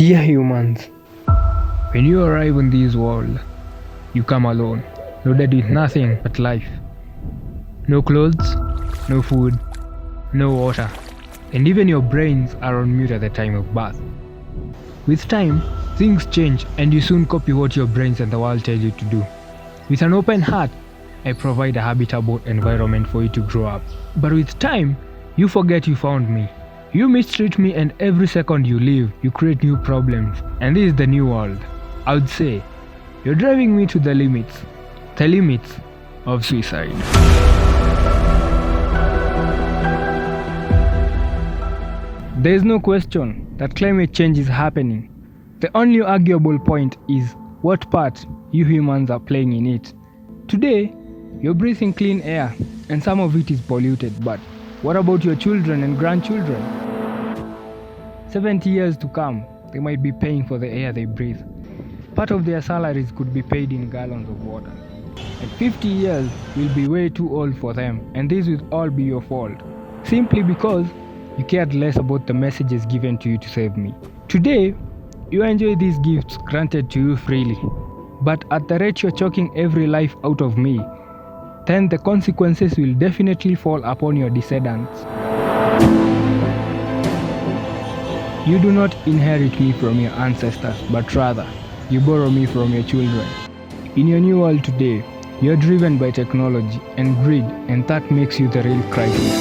Dear humans, when you arrive in this world, you come alone, loaded with nothing but life. No clothes, no food, no water, and even your brains are on mute at the time of birth. With time, things change and you soon copy what your brains and the world tell you to do. With an open heart, I provide a habitable environment for you to grow up. But with time, you forget you found me. You mistreat me, and every second you leave, you create new problems. And this is the new world. I would say, you're driving me to the limits of suicide. There is no question that climate change is happening. The only arguable point is what part you humans are playing in it. Today, you're breathing clean air, and some of it is polluted, but what about your children and grandchildren? 70 years to come, they might be paying for the air they breathe. Part of their salaries could be paid in gallons of water. And 50 years will be way too old for them, and this will all be your fault. Simply because you cared less about the messages given to you to save me. Today, you enjoy these gifts granted to you freely. But at the rate you're choking every life out of me, then the consequences will definitely fall upon your descendants. You do not inherit me from your ancestors, but rather, you borrow me from your children. In your new world today, you're driven by technology and greed, and that makes you the real crisis.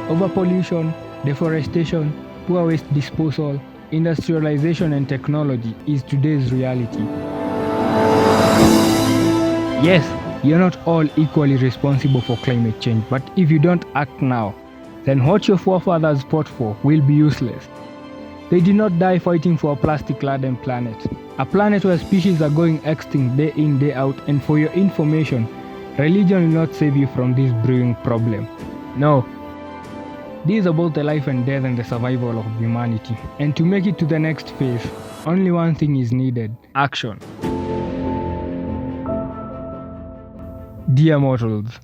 Overpollution, deforestation, poor waste disposal, industrialization and technology is today's reality. Yes, you're not all equally responsible for climate change, but if you don't act now, then what your forefathers fought for will be useless. They did not die fighting for a plastic-laden planet, a planet where species are going extinct day in, day out, and for your information, religion will not save you from this brewing problem. No. This is about the life and death and the survival of humanity. And to make it to the next phase, only one thing is needed: action. Dear mortals,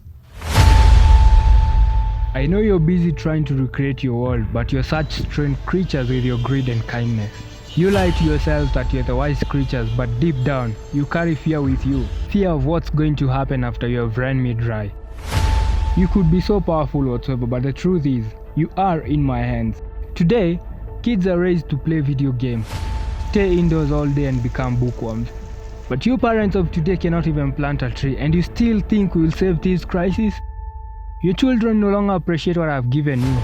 I know you're busy trying to recreate your world, but you're such strange creatures with your greed and kindness. You lie to yourselves that you're the wise creatures, but deep down, you carry fear with you. Fear of what's going to happen after you have run me dry. You could be so powerful whatsoever, but the truth is, you are in my hands. Today, kids are raised to play video games, stay indoors all day and become bookworms. But you parents of today cannot even plant a tree, and you still think we will save this crisis? Your children no longer appreciate what I've given you,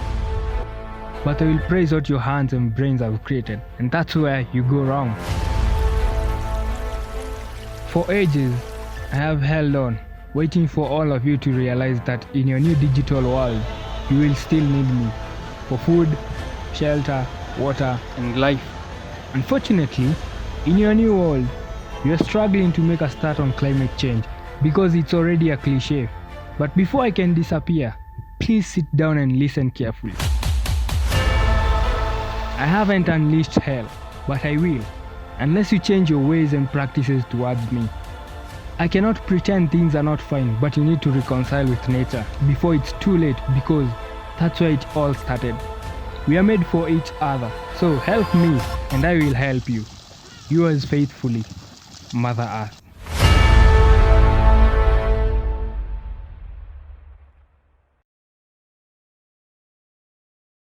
but they will praise what your hands and brains have created, and that's where you go wrong. For ages, I have held on, waiting for all of you to realize that in your new digital world, you will still need me for food, shelter, water, and life. Unfortunately, in your new world, you are struggling to make a start on climate change because it's already a cliche. But before I can disappear, please sit down and listen carefully. I haven't unleashed hell, but I will, unless you change your ways and practices towards me. I cannot pretend things are not fine, but you need to reconcile with nature before it's too late, because that's where it all started. We are made for each other, so help me and I will help you. Yours faithfully, Mother Earth.